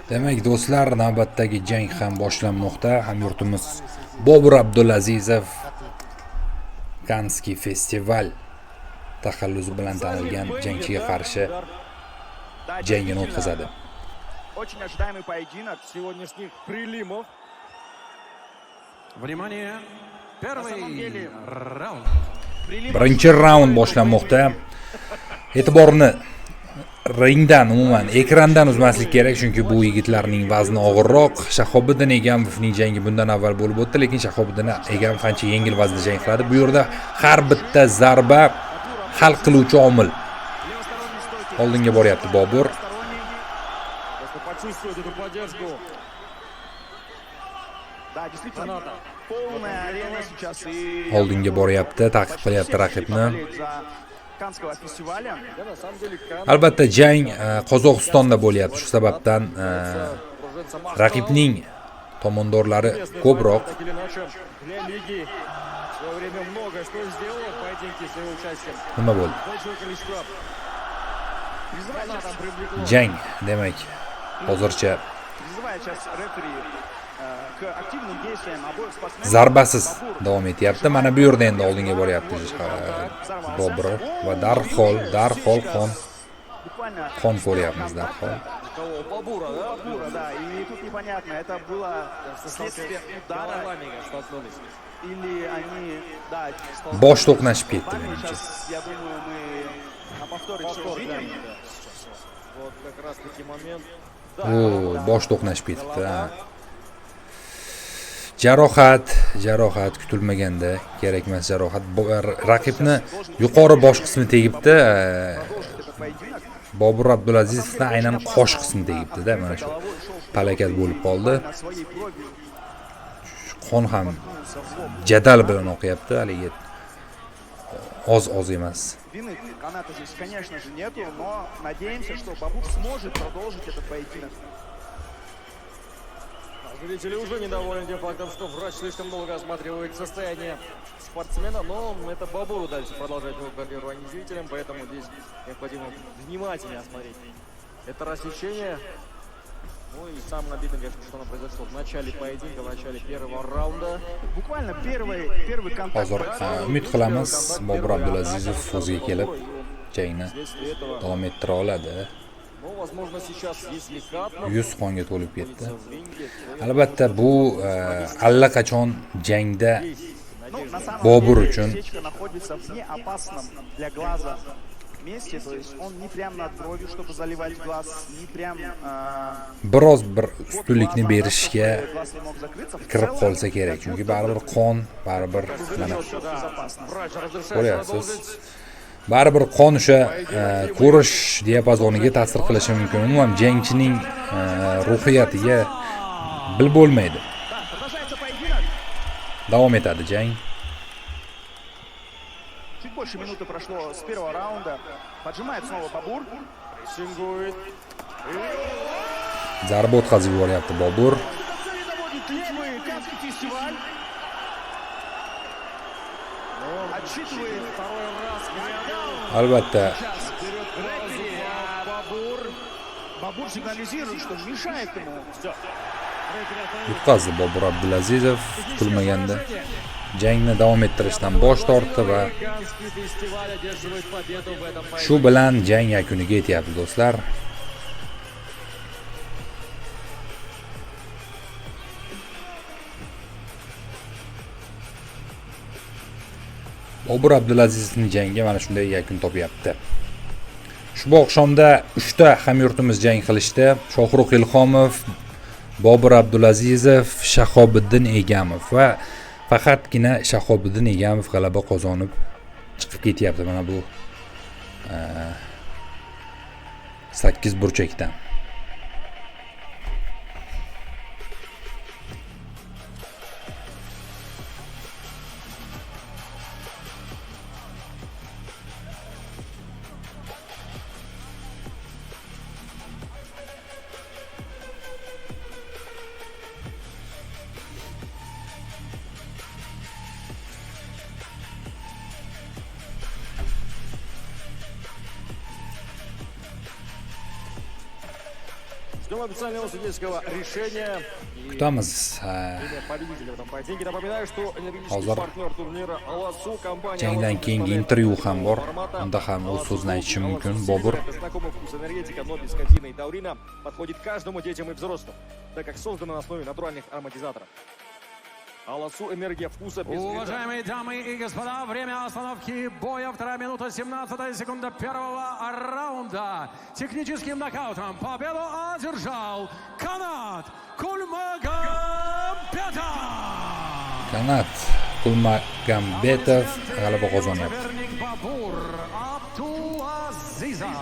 Demak do'stlar, navbatdagi jang ham boshlanmoqda. Hamyurtimiz Bobur Abdulazizov Kanskiy festival taxallusi bilan tanilgan jangchiga qarshi jangini o'tkazadi. Очень ожидаемый поединок сегодняшних прилимов. Внимание, первый раунд. Birinchi raund boshlanmoqda. E'tiborni ringdan, umuman ekrandan uzmaslik kerak, chunki bu yigitlarning vazni og'irroq. Shahobiddin Egamovning jangi bundan avval bo'lib o'tdi, lekin Shahobiddin Egamov ancha yengil vaznda jang qiladi. Bu yerda har bitta zarba hal qiluvchi omil. Oldinga boryapti Bobur. Почувствует эту поддержку. Да, действительно, полная арена сейчас и... Oldinga boryapti, ta'qib qilyapti raqibni. Канского фестиваля. Albatta jang Qozog'istonda bo'lyapti. Shu sababdan raqibning tomondorlari ko'proq. Так или иначе, для лиги в свое время многое что сделало в поединке своим участием. Nima bo'ldi? Большое количество призывает там привлекло. Jang demak hozircha Призывает сейчас рефери к активным действиям обоих спортсменов. zarbasiz davom etyapti. Mana bu yerda endi oldinga boryapti Bobur va darhol Буквально qon ko'ryapmiz darhol. кого? Бабура, да. И тут непонятно, это было следствие удара или они, да, Bosh to'qnashib ketdi menimcha. сейчас, я думаю, мы на повторе все увидим. Вот как раз таки момент. Bosh to'qnashib ketibdi. Jarohat kutilmaganda, kerak emas jarohat. Raqibni yuqori bosh qismi tegibdi. Bobur Abdulazizovning aynan qosh qismi tegibdi-da, mana shu palakat bo'lib qoldi. Qon ham jadal bilan oqyapti, haligi oz emas. Вины каната здесь, конечно же, нету, но надеемся, что Бабур сможет продолжить этот поединок. Зрители уже недовольны тем фактом, что врач слишком долго осматривает состояние спортсмена, но это Бабуру дальше продолжать его карьеру, а не зрителям, поэтому здесь необходимо внимательнее осмотреть это рассечение. Ну и самое обидное, конечно, что оно произошло в начале поединка, в начале первого раунда. Буквально первый контакт. Hozir umid qilamiz Bobur Abdulazizov o'ziga kelib jangni davom ettira oladi. Но, возможно, сейчас, если Катнов 100 qonga to'lib ketdi. Albatta bu allaqachon jangda Ну, на самом Бобур деле, uchun сечка находится в неопасном для глаза месте, то есть он не прям над бровью, чтобы заливать глаз, не прям biroz bir ustunlikni berishga глаз не мог закрыться. В kirib целом, qolsa kerak, chunki baribir qon, baribir mana безопасно. врач разрешает ko'ryapsiz. продолжить. Baribir qon o'sha ko'rish diapazoniga ta'sir qilishi mumkin. Umuman jangchining ruhiyatiga bil bo'lmaydi. Продолжается поединок. Davom etadi jang. Чуть больше минуты прошло с первого раунда. Поджимает снова Бабур. Прессингует. Zarba o'tkazib yuboryapti Bobur. До цели доводит левый Канский фестиваль. Отсчитывает Второй раз рядом. Albatta рефери, Бабур сигнализирует, что мешает ему. yutqazdi Bobur Abdulazizov kutilmaganda. Jangni davom ettirishdan bosh tortdi va Канский фестиваль одерживает победу в этом shu bilan jang yakuniga yetyapti do'stlar. Bobur Abdulazizovning jangi mana shunday yakun topyapti. Ushbu oqshomda 3 ta hamyurtimiz jang qilishdi. Shohruh Ilhomov, Bobur Abdulazizov, Shahobiddin Egamov va faqatgina Shahobiddin Egamov g'alaba qozonib chiqib ketyapti mana bu 8 burchakdan. ждем официального судейского решения. И Kutamiz. имя победителя в этом поединке. Напоминаю, что энергетический Hozir партнер турнира Аласу компания. jangdan keyingi intervyu ham bor. Unda ham o'z so'zini aytishi mumkin Bobur. Знакомый вкус энергетика, но без кофеина и таурина подходит каждому, детям и взрослым, так как создана на основе натуральных ароматизаторов. Аласу энергия вкуса без вреда. Уважаемые дамы и господа, время остановки боя. 2 минута 17 секунда первого раунда. Техническим нокаутом победу одержал Канат Kulmagambetov. Kanat Kulmagambetov g'alaba qozonyapti. Соперник Бабур Абдулазизов.